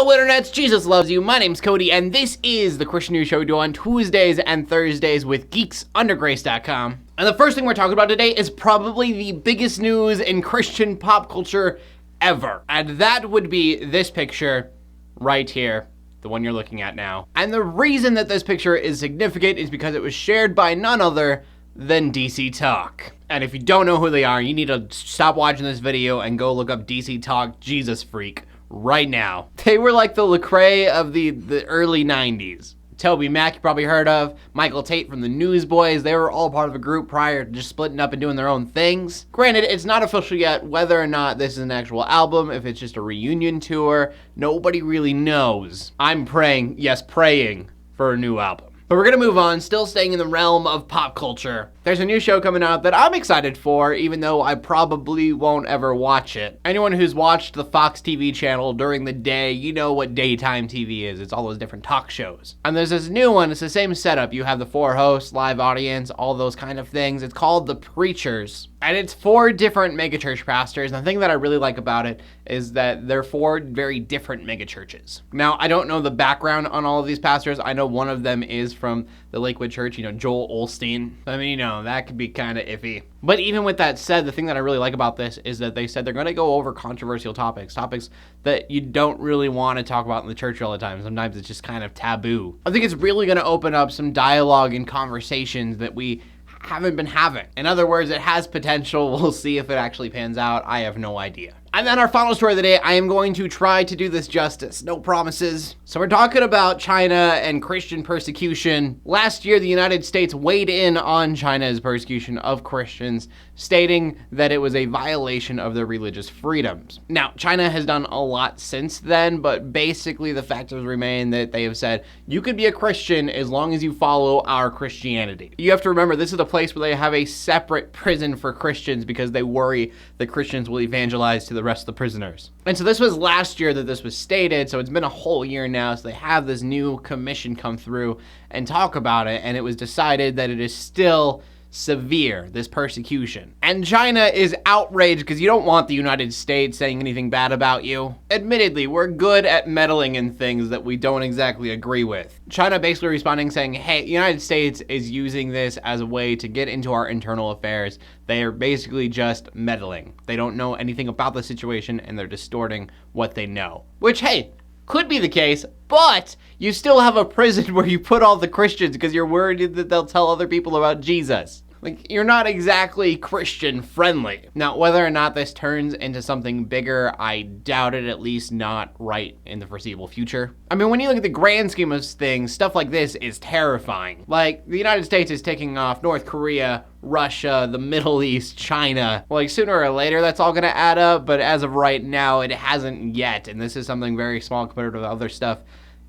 Hello internets, Jesus loves you. My name's Cody, and this is the Christian News Show we do on Tuesdays and Thursdays with geeksundergrace.com. And the first thing we're talking about today is probably the biggest news in Christian pop culture ever. And that would be this picture right here, the one you're looking at now. And the reason that this picture is significant is because it was shared by none other than DC Talk. And if you don't know who they are, you need to stop watching this video and go look up DC Talk Jesus Freak right now. They were like the Lecrae of the early 90s. Toby Mac you probably heard of, Michael Tate from the Newsboys, they were all part of a group prior to just splitting up and doing their own things. Granted, it's not official yet whether or not this is an actual album, if it's just a reunion tour, nobody really knows. I'm praying, yes, praying for a new album. But we're gonna move on, still staying in the realm of pop culture. There's a new show coming out that I'm excited for, even though I probably won't ever watch it. Anyone who's watched the Fox TV channel during the day, you know what daytime TV is. It's all those different talk shows. And there's this new one, it's the same setup. You have the 4 hosts, live audience, all those kind of things. It's called The Preachers. And it's 4 different megachurch pastors. And the thing that I really like about it is that they're 4 very different megachurches. Now, I don't know the background on all of these pastors. I know one of them is from the Lakewood Church, Joel Osteen. I mean, that could be kind of iffy. But even with that said, the thing that I really like about this is that they said they're going to go over controversial topics that you don't really want to talk about in the church all the time. Sometimes it's just kind of taboo. I think it's really going to open up some dialogue and conversations that we haven't been having. In other words, it has potential. We'll see if it actually pans out. I have no idea. And then our final story of the day, I am going to try to do this justice. No promises. So we're talking about China and Christian persecution. Last year, the United States weighed in on China's persecution of Christians, stating that it was a violation of their religious freedoms. Now, China has done a lot since then, but basically the factors remain that they have said, you could be a Christian as long as you follow our Christianity. You have to remember, this is a place where they have a separate prison for Christians because they worry that Christians will evangelize to the rest of the prisoners. And so this was last year that this was stated, so it's been a whole year now, so they have this new commission come through and talk about it, and it was decided that it is still severe, this persecution. And China is outraged because you don't want the United States saying anything bad about you. Admittedly, we're good at meddling in things that we don't exactly agree with. China basically responding saying, hey, the United States is using this as a way to get into our internal affairs. They are basically just meddling. They don't know anything about the situation and they're distorting what they know. Which, hey, could be the case, but you still have a prison where you put all the Christians because you're worried that they'll tell other people about Jesus. Like, you're not exactly Christian friendly. Now, whether or not this turns into something bigger, I doubt it, at least not right in the foreseeable future. I mean, when you look at the grand scheme of things, stuff like this is terrifying. Like, the United States is taking off North Korea, Russia, the Middle East, China. Like, sooner or later, that's all gonna add up, but as of right now, it hasn't yet, and this is something very small compared to the other stuff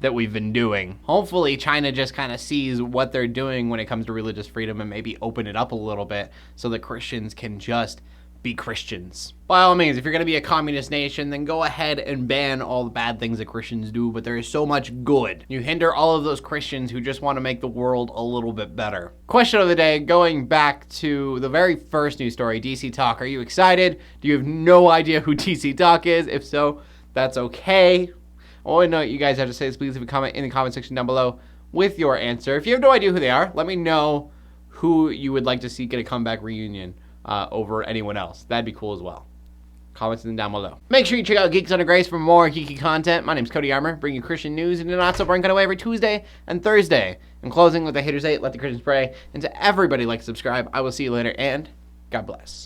that we've been doing. Hopefully, China just kind of sees what they're doing when it comes to religious freedom and maybe open it up a little bit so that Christians can just be Christians. By all means, if you're going to be a communist nation, then go ahead and ban all the bad things that Christians do, but there is so much good. You hinder all of those Christians who just want to make the world a little bit better. Question of the day, going back to the very first news story, DC Talk. Are you excited? Do you have no idea who DC Talk is? If so, that's okay. All I know you guys have to say is please leave a comment in the comment section down below with your answer. If you have no idea who they are, let me know who you would like to see get a comeback reunion over anyone else. That'd be cool as well. Comments down below. Make sure you check out Geeks Under Grace for more geeky content. My name's Cody Armour, bringing you Christian news in a not-so-boring kind of way every Tuesday and Thursday. In closing, let the haters hate, let the Christians pray, and to everybody like to subscribe. I will see you later, and God bless.